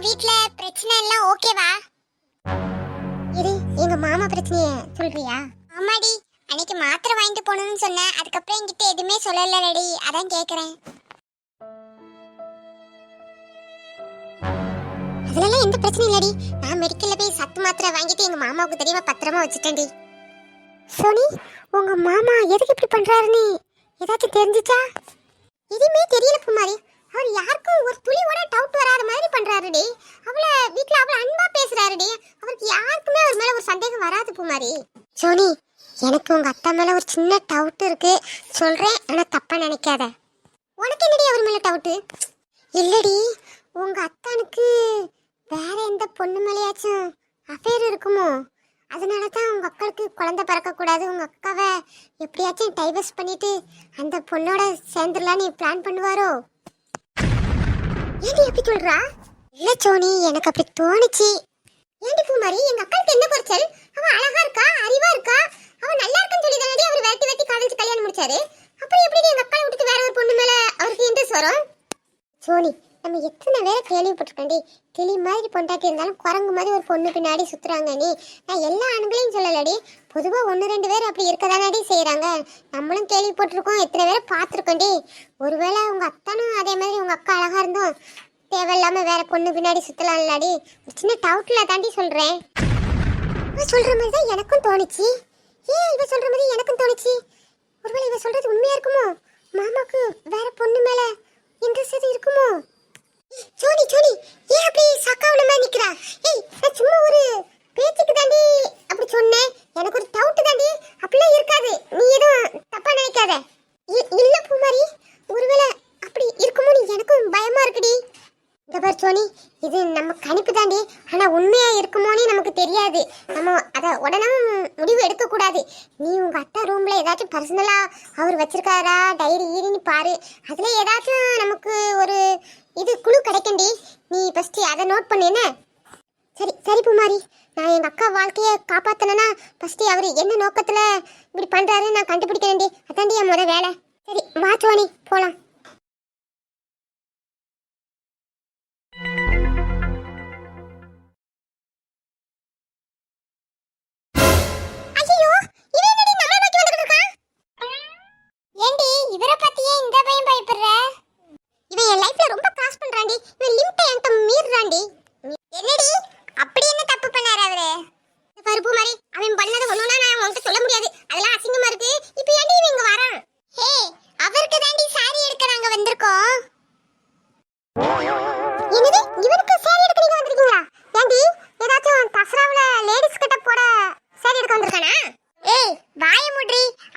வீட்ல பிரச்சனை எல்லாம் ஓகேவா? இது எங்க மாமா பிரச்சனைய சொல்றியா? ஆமாடி, அன்னைக்கு மாத்திரை வாங்கிட்டு போகணும்னு சொன்னேன். அதுக்கப்புறம் என்கிட்ட எதுவுமே சொல்லலடி, அதான் கேக்குறேன். அதுல எந்த பிரச்சனையும் இல்லடி. நான் மெடிக்கல்ல போய் சத்து மாத்திரை வாங்கிட்டு எங்க மாமாவுக்கு தெரியாம பத்திரமா வச்சுட்டேன்டி. சோனி, உங்க மாமா எதுக்கு இப்படி பண்றாருன்னு ஏதாச்சும் தெரிஞ்சுச்சா? எதுவுமே தெரியல குமாரி. அவர் யாருக்கும் ஒரு துளியோட டவுட் வராத மாதிரி பண்றாருடி. அவளை வீட்ல அவளை அன்பா பேசுறாருடி. அவருக்கு யாருக்குமே அவர் மேல ஒரு சந்தேகம் வராது குமாரி. சோனி, எனக்கு உங்க அத்தா மேல ஒரு சின்ன டவுட் இருக்கு, சொல்றேன், ஆனா தப்பா நினைக்காத. உனக்கு என்னடி அவர் மேல டவுட்? இல்லடி, உங்க அத்தானுக்கு வேற எந்த பொண்ணு மேலேயாச்சும் அஃபேர் இருக்குமோ? அதனால தான் உங்க அக்காவுக்கு குழந்தை பிறக்க கூடாது, உங்க அக்காவை எப்படியாச்சும் டைவர்ஸ் பண்ணிட்டு அந்த பொண்ணோட சேர்ந்துடலான்னு பிளான் பண்ணுவாரோ? ஏடி எப்படி சொல்றா? இல்ல சோனி, எனக்கு அப்படி தோணுச்சு. ஏண்டி குமாரி, எங்க அக்காவுக்கு என்ன குறைச்சல்? அவ அழகா இருக்கா, அறிவா இருக்கா, அவ நல்லா இருக்குன்னு சொல்லி தானடி அவர் வெட்டி வெட்டி காலேஜ் கல்யாணம் முடிச்சாரு. அப்புறம் எப்படி எங்க அக்காவை விட்டுட்டு வேற ஒரு பொண்ணு மேல அவருக்கு இன்ட்ரெஸ்ட் வரும்? சோனி, நம்ம எத்தனை வேற கேள்விப்பட்டிருக்கோண்டி. கிளி மாதிரி பொண்டாட்டி இருந்தாலும் குரங்கு மாதிரி ஒரு பொண்ணு பின்னாடி சுத்துறாங்க. நான் எல்லா ஆண்களையும் சொல்லலடி, பொதுவா 1-2 பேர் அப்படி இருக்கதானடி செய்யறாங்க. நம்மளும் கேள்விப்பட்டிருக்கோம், எத்தனை பேரை பார்த்துருக்கோண்டி. ஒருவேளை உங்க அத்தானும் அதே மாதிரி உங்க அக்கா அழகா இருந்தோம் தேவையில்லாம வேற பொண்ணு பின்னாடி சுத்தலாம் இல்லாடி. ஒரு சின்ன டவுட்ல தாண்டி சொல்றேன். சொல்ற மாதிரி தான் எனக்கும் தோணுச்சு. ஏன் இவ சொல்ற மாதிரி எனக்கும் தோணுச்சு? ஒருவேளை இவ சொல்றது உண்மையா இருக்குமோ? மாமாக்கு வேற பொண்ணு மேல இன்ட்ரெஸ்ட் இருக்குமோ? சோனி சோனி, ஏன் அப்படி சக்காவுன மாதிரி நிக்கிறா? ஏய், நான் சும்மா ஒரு பேச்சுக்கு தாண்டி அப்படி சொன்னேன். எனக்கு ஒரு டவுட் தாண்டி, அப்படிலாம் இருக்காது, நீ எதுவும் தப்பா நினைக்காத. இல்ல பூமாரி, ஒருவேளை அப்படி இருக்குமோன்னு எனக்கும் பயமா இருக்குடி. இந்த பார் சோனி, இது நம்ம கணிப்பு தாண்டி, ஆனா உண்மையா இருக்குமோன்னு நமக்கு தெரியாது. நம்ம அதை உடனே முடிவு எடுக்க கூடாது. நீ உங்க அத்தா ரூம்ல ஏதாச்சும் பர்சனலா அவர் வச்சிருக்காரா டைரி ஈரின்னு பாரு. அதுல ஏதாச்சும் நமக்கு ஒரு இது குழு கிடைக்கண்டி. நீ ஃபர்ஸ்ட் அதை நோட் பண்ணு. என்ன? சரி சரி பூமாரி, நான் எங்க அக்கா வாழ்க்கைய காப்பாத்தனா ஃபர்ஸ்ட் அவர் என்ன நோக்கத்துல இப்படி பண்றாருன்னு நான் கண்டுபிடிக்கணும்டி. அதாண்டி என் முத வேலை. சரி வா சோனி, போலாம்.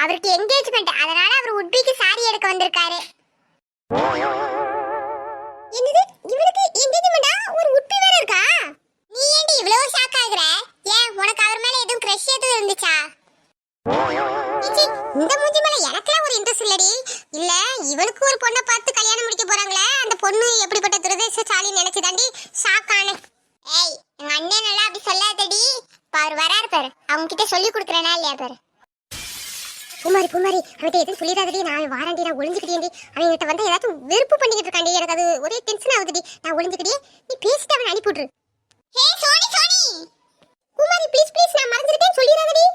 அவருக்கு என்கேஜ்மென்ட், அதனால அவர் உட்பிக்கு சாரி எடுக்க வந்திருக்காரு. என்னது, இவருக்கு என்கேஜ்மென்ட்டா? ஒரு உட்பி வேற இருக்கா? நீ ஏன்டி இவ்வளவு ஷாக் ஆகுற? ஏன் உனக்கு அவர் மேல எதுவும் கிரஷ் எதுவும் இருந்துச்சா? இந்த மூஞ்சி மேல எனக்குலாம் ஒரு இன்ட்ரெஸ்ட் இல்லடி. இல்ல, இவனுக்கு ஒரு பொண்ணை பார்த்து கல்யாணம் முடிக்க போறாங்களே, அந்த பொண்ணு எப்படிப்பட்ட துரதிர்ஷ்டசாலி நினைச்சு தாண்டி ஷாக் ஆனேன். ஏய், எங்க அண்ணன் நல்லா அப்படி சொல்லாதடி. பாரு வராரு பாரு, அவங்க கிட்ட சொல்லி கொடுக்குறேனா இல்லையா பாரு. பூமாரி பூமாரி, அவன்கிட்ட எதுவும் சொல்லிடாதடி. நான் வாரண்டி, நான் ஒளிஞ்சுக்கிட்டேன்டி. அவன் கிட்ட வந்து ஏதாச்சும் வெறுப்பு பண்ணிக்கிட்டு இருக்காண்டி. எனக்கு அது ஒரே டென்ஷன் ஆகுதுடி. நான் ஒளிஞ்சுக்கிட்டே, நீ பேசிட்டு அவனை அனுப்பி விட்ரு. Hey Soni Soni, Poomari please please, நான் மறந்துட்டேன், சொல்லிடாதடி.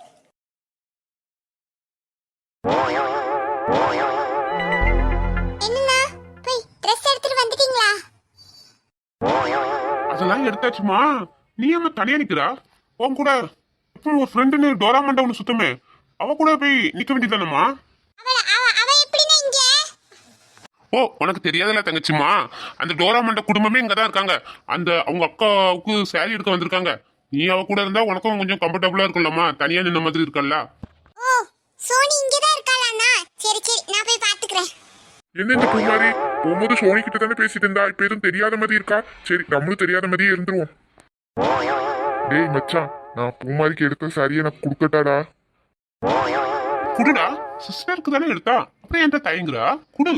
என்னண்ணா, போய் ட்ரெஸ் எடுத்துட்டு வந்துட்டீங்களா? அதெல்லாம் எடுத்தாச்சுமா. நீ ஏமா தனியா நிக்கிறா? உன் கூட ஒரு ஃப்ரெண்டுன்னு டோரா மண்டா ஒன்று சுத்தமே, அவ கூட போய் நிக்க வேண்டியதானம்மா. ஓ, உனக்கு தெரியாதுல தங்கச்சிமா, அந்த டோரா மண்ட குடும்பமே இங்கதான் இருக்காங்க. அந்த அவங்க அக்காவுக்கு சாரி எடுக்க வந்திருக்காங்க. நீ அவ கூட இருந்தா உனக்கும் கொஞ்சம் கம்ஃபர்டபுளா இருக்கும்லம்மா, தனியா நின்ன மாதிரி இருக்கல்ல. ஓ, சோனி இங்கதான் இருக்காளாண்ணா. சரி சரி, நான் போய் பாத்துக்கிறேன். என்ன இந்த பூமாரி, போகும்போது சோனி கிட்ட தானே பேசிட்டு இருந்தா, இப்ப எதுவும் தெரியாத மாதிரி இருக்கா? சரி, நம்மளும் தெரியாத மாதிரியே இருந்துருவோம். டேய் மச்சான், நான் பூமாரிக்கு எடுத்த சாரியை நான் குடுக்கட்டாடா? குடுடா, சிஸ்டருக்கு தானே எடுத்தா, அப்புறம் என்கிட்ட தயங்குறா, குடு.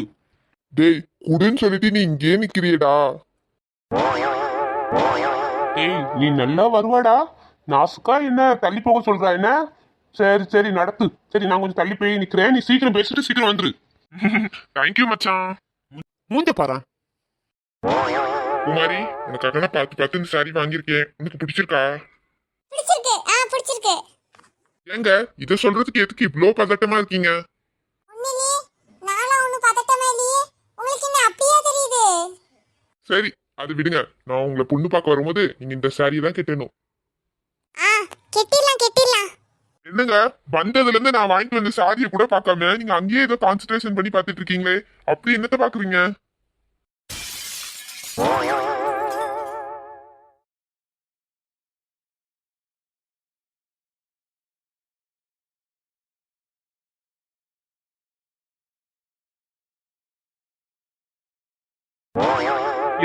டேய் குடுன்னு சொல்லிட்டு நீ இங்கே நிக்கிறியடா. ஏய், நீ நல்லா வருவாடா. நாசுக்கா என்ன தள்ளி போக சொல்றா என்ன? சரி சரி நடத்து. சரி, நான் கொஞ்சம் தள்ளி போய் நிக்கிறேன், நீ சீக்கிரம் பேசிட்டு சீக்கிரம் வந்துரு. தேங்க்யூ மச்சான். மூஞ்ச பாரு. குமாரி உனக்காக நான் பார்த்து இந்த சாரி வாங்கியிருக்கேன். உனக்கு பிடிச்சிருக்கா? பிடிச்சிருக்கு. பிடிச்சிருக்கு. ஏங்க இத சொல்றதுக்கு எதுக்கு இவ்ளோ பதட்டமா இருக்கீங்க? ஒண்ணுலயே நானும் ஒண்ணு பதட்டமா இல்லையே. உங்களுக்கு என்ன அப்படியே தெரியுது? சரி அது விடுங்க. நான் உங்களை பொண்ணு பார்க்க வரும்போது நீங்க இந்த சாரி தான் கட்டணும். கெட்டிடலாம். என்னங்க வந்ததுல இருந்து நான் வாங்கிட்டு வந்த சாரியை கூட பார்க்காம நீங்க அங்கேயே ஏதோ கான்சென்ட்ரேஷன் பண்ணி பார்த்துட்டு இருக்கீங்களே, அப்படி என்னத்த பாக்குறீங்க?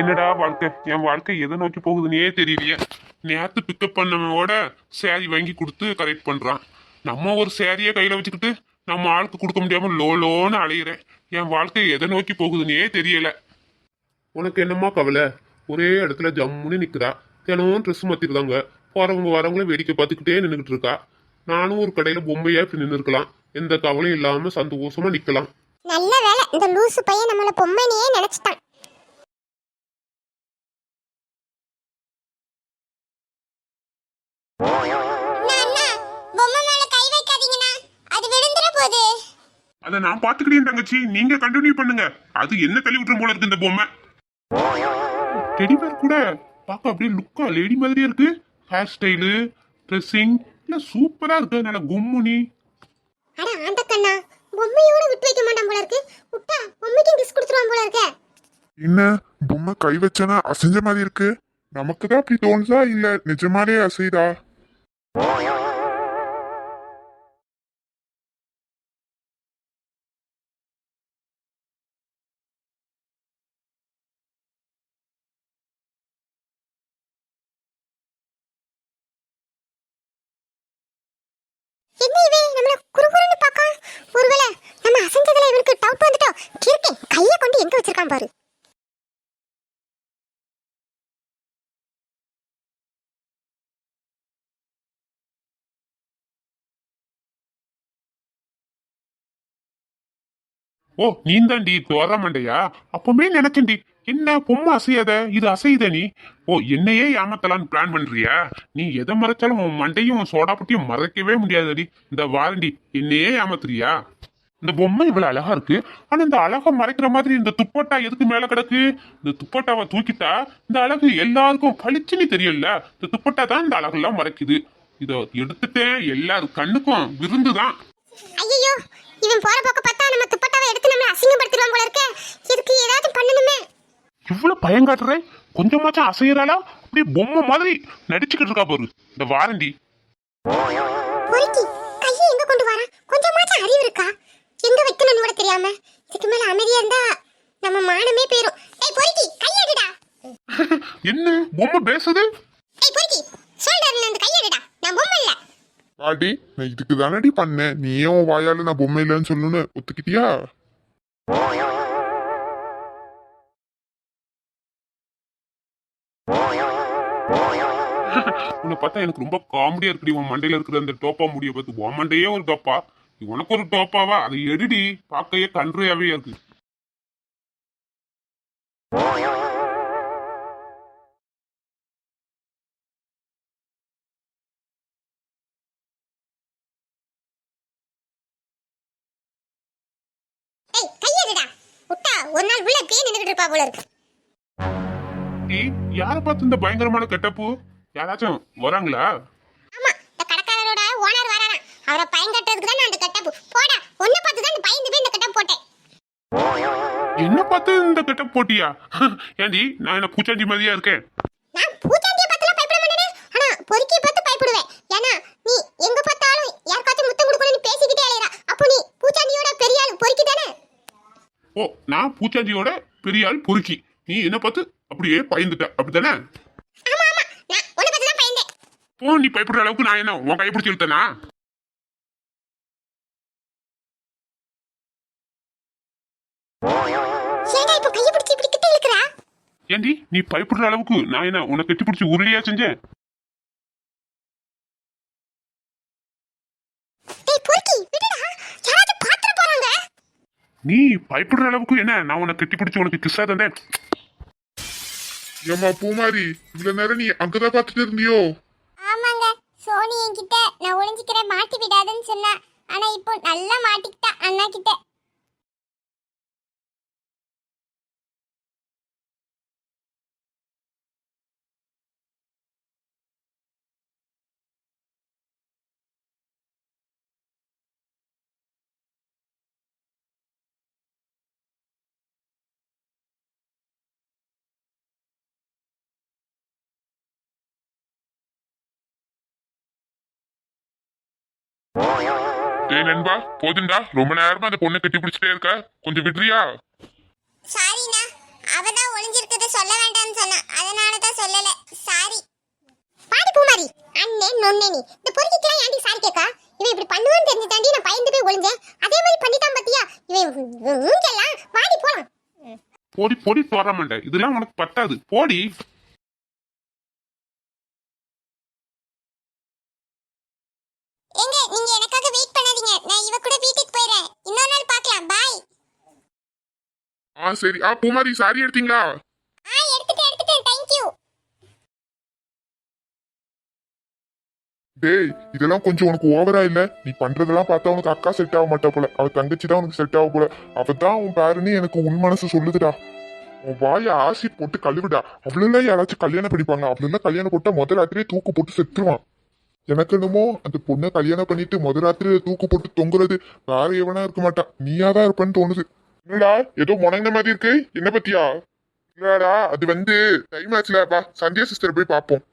என்னடா வாழ்க்கை, என் வாழ்க்கை எதை நோக்கி போகுதுன்னே தெரியலையே. நேத்து பிக்கப் பண்ணவனோட சேரீ வாங்கி கொடுத்து கரெக்ட் பண்றான். நம்ம ஒரு சேரீயை கையில வச்சுக்கிட்டு நம்ம ஆளுக்கு கொடுக்க முடியாம லோன்னு அலையிறேன். என் வாழ்க்கை எதை நோக்கி போகுதுன்னே தெரியல. உனக்கு என்னம்மா கவலை? ஒரே இடத்துல ஜம்முன்னு நிக்கிறா. தினமும் ட்ரெஸ் மாத்திருந்தாங்க. போறவங்க வரவங்களும் வேடிக்கை பார்த்துக்கிட்டே நின்றுகிட்டு இருக்கா. நானும் ஒரு கடையில பொம்மையா இப்படி நின்று இருக்கலாம். எந்த கவலையும் இல்லாம சந்தோஷமா நிக்கலாம். நல்ல வேலை இந்த லூசு பையன் நம்மள பொம்மைனையே நினைச்சிட்டான். அதை நான் பாத்துக்கிட்டேன் தங்கச்சி, நீங்க கண்டினியூ பண்ணுங்க. அது என்ன தள்ளி விட்டுரும் போல இருக்கு இந்த பொம்மை. டெடிபேர் கூட பார்க்க அப்படியே லுக்கா லேடி மாதிரியே இருக்கு. ஹேர் ஸ்டைலு, ட்ரெஸ்ஸிங் எல்லாம் சூப்பரா இருக்கு. நல்ல கும்முனி. அட ஆண்ட கண்ணா, பொம்மையோட விட்டு வைக்க மாட்டான் போல இருக்கு. விட்டா பொம்மைக்கு கிஸ் கொடுத்துருவான் போல இருக்கே. என்ன பொம்மை கை வச்சனா அசைஞ்ச மாதிரி இருக்கு? நமக்கு தான் அப்படி தோணுதா இல்ல நிஜமாலே அசைதா? என்ன இவன் நம்மள குறுகுறுன்னு பார்க்கான்? ஒருவேளை நம்ம அசஞ்சதுல இவனுக்கு டவுட் வந்துட்டோ? கிறுக்கன் கையை கொண்டு எங்க வச்சிருக்கான் பாரு. ஓ நீந்தாண்டி தோற மண்டையா? அப்பவே நினைச்சேன்டி, என்ன பொம்மை அசையாத, இது அசையுத நீ. ஓ என்னையே ஏமாத்தலான்னு பிளான் பண்றியா? நீ எதை மறைச்சாலும் உன் மண்டையும் சோடா புட்டியும் மறைக்கவே முடியாதடி. இந்த வாரண்டி என்னையே ஏமாத்துறியா? இந்த பொம்மை இவ்வளவு அழகா இருக்கு. ஆனா இந்த அழகை மறைக்கிற மாதிரி இந்த துப்பட்டா எதுக்கு மேல கிடக்கு? இந்த துப்பட்டாவை தூக்கிட்டா இந்த அழகு எல்லாருக்கும் பளிச்சுன்னு தெரியல. இந்த துப்பட்டா தான் இந்த அழகெல்லாம் மறைக்குது. இத எடுத்துட்டேன், எல்லாரும் கண்ணுக்கும் விருந்துதான். ஐயோ, இவன் போற போக்க பார்த்தா நம்ம துப்பட்டாவை எடுத்து நம்ம அசிங்கப்படுத்திடுவான் போல இருக்கே. இதுக்கு ஏதாவது பண்ணணுமே. இவ்வளவு பயங்காட்டுற, கொஞ்சமாச்சும் அசையறாளா? அப்படியே பொம்மை மாதிரி நடிச்சுக்கிட்டு இருக்கா பாரு இந்த வாரண்டி. பொறுக்கி கையை எங்க கொண்டு வர? கொஞ்சமாச்சும் அறிவு இருக்கா? எங்க வைக்கணும்னு கூட தெரியாம இதுக்கு மேல அமைதியா இருந்தா நம்ம மானமே போயிரும். ஏய் பொறுக்கி கையெடுடா. என்ன பொம்மை பேசுது? ஏய் பொறுக்கி சொல்றேன், அந்த கையெடுடா. நான் பொம்மை இல்ல. பாடி நான் இதுக்கு தானடி பண்ணேன். நீயே உன் வாயால நான் பொம்மை இல்லைன்னு சொல்லணும்னு ஒத்துக்கிட்டியா? உன்னை பார்த்தா எனக்கு ரொம்ப காமெடியா இருக்குடி. உன் மண்டையில இருக்கிற அந்த டோப்பா முடிய பார்த்து உன் மண்டையே ஒரு டோப்பா, உனக்கு ஒரு டோப்பாவா? அதை எடுடி, பார்க்கையே கன்றையாவே இருக்கு. ஏய் கையெடுடா. விட்டா ஒரு நாள் உள்ள பேய் நின்னுகிட்டு இருப்பா போல இருக்கு. ஏய் யாரை பார்த்து இந்த பயங்கரமான கெட்டப்பு? யாராச்சும் வராங்களா? ஆமா, இந்த கடைக்காரரோட ஓனர் வரானா. அவரை பயங்கட்டதுக்கு தான் நான் அந்த கட்டப்பு போடா. ஒன்ன பார்த்து தான் பயந்து போய் இந்த கட்டப்பு போட்டேன். என்ன பார்த்து இந்த கெட்டப் போட்டியா? ஏண்டி நான் என்ன பூச்சாண்டி மாதிரியா இருக்கேன்? நான் பூச்சாண்டிய பார்த்துலாம் பயப்பட மாட்டேனே. ஆனா பொறுக்கி பார்த்து பயப்படுவேன். ஏன்னா நீ எங்க பார்த்தாலும் யாருக்காச்சும் முத்தம் கொடுக்கணும்னு பேசிக்கிட்டே அலையறா. அப்போ நீ பூச்சாண்டியோட பெரிய ஆள் பொறுக்கி தானே? ஓ நான் பூச்சாண்டியோட பெரிய ஆள் பொறுக்கி, நீ என்ன பார்த்து அப்படியே பயந்துட்ட அப்படித்தானே? ஆமா ஆமா, நான் உன்னை பார்த்து தான் பயந்தேன். ஓ நீ பயப்படுற அளவுக்கு நான் என்ன உன் கையை பிடிச்சி இழுத்தனா? ஏன்டா இப்போ கையை பிடிச்சி இப்படி கிட்ட இழுக்கறா? ஏண்டி நீ பயப்படுற அளவுக்கு நான் என்ன உன்னை கட்டி பிடிச்சி உருளையா செஞ்சேன்? டேய் பொறுக்கி விடுடா. யாராவது பாத்துற போறாங்க. நீ பயப்படுற அளவுக்கு என்ன நான் உன்னை கட்டி பிடிச்சி உனக்கு கிஸ்ஸா தந்தேன்? ஏம்மா பூமாரி, இவ்வளவு நேரம் நீ அங்கதான் பாத்துட்டு இருந்தியோ? ஆமாங்க, சோனி என்கிட்ட நான் ஒளிஞ்சிக்கிறேன் மாட்டி விடாதன்னு சொன்னா, ஆனா இப்போ நல்லா மாட்டிக்கிட்டா அண்ணா கிட்ட. டேய் நண்பா, போதுண்டா, ரொம்ப நேரமா அந்த பொண்ணை கட்டி பிடிச்சிட்டே இருக்க, கொஞ்சம் விடுறியா? சாரிண்ணா, அவ தான் ஒளிஞ்சிருக்கத சொல்ல வேண்டாம்னு சொன்னா, அதனால தான் சொல்லல. சாரி. பாடி பூமாரி, அண்ணே நொண்ணே நீ. இந்த பொறுக்கிக்கலாம் ஏன்டி சாரி கேக்கா? இவன் இப்படி பண்ணுவான்னு தெரிஞ்சு தாண்டி நான் பயந்து போய் ஒளிஞ்சேன். அதே மாதிரி பண்ணிட்டான் பாத்தியா? இவன் மூஞ்செல்லாம் பாடி போலாம். போடி போடி டோராமண்ட, இதெல்லாம் உனக்கு பத்தாது, போடி. எங்க நீங்க எனக்காக வெயிட் பண்ணாதீங்க. நான் இவ கூட வீட்டுக்கு போயிறேன். இன்னொரு நாள் பார்க்கலாம். பை. சரி. பூமாரி, சாரி எடுத்தீங்களா? எடுத்துட்டேன். Thank you. டேய், இதெல்லாம் கொஞ்சம் உனக்கு ஓவரா இல்ல? நீ பண்றதெல்லாம் பார்த்தா உனக்கு அக்கா செட் ஆக மாட்டா போல, அவ தங்கச்சி தான் உனக்கு செட் ஆக போல. அவதான் உன் பேருன்னு எனக்கு உன் மனசு சொல்லுதுடா. உன் வாய ஆசிட் போட்டு கழுவிடா. அவ்வளவு யாராச்சும் கல்யாணம் பண்ணிப்பாங்க? அவ்வளவு கல்யாணம் போட்டா முதல் ராத்திரியே தூக்கு போட்டு செத்துருவான். எனக்கு என்னமோ அந்த பொண்ணை கல்யாணம் பண்ணிட்டு முதல் ராத்திரி தூக்கு போட்டு தொங்குறது வேற எவனா இருக்க மாட்டான், நீயாதான் இருப்பேன்னு தோணுது. என்னடா ஏதோ முணங்கின மாதிரி இருக்கு, என்ன பத்தியா? இல்லடா, அது டைம் ஆச்சுல, வா சந்தியா சிஸ்டர் போய் பாப்போம்.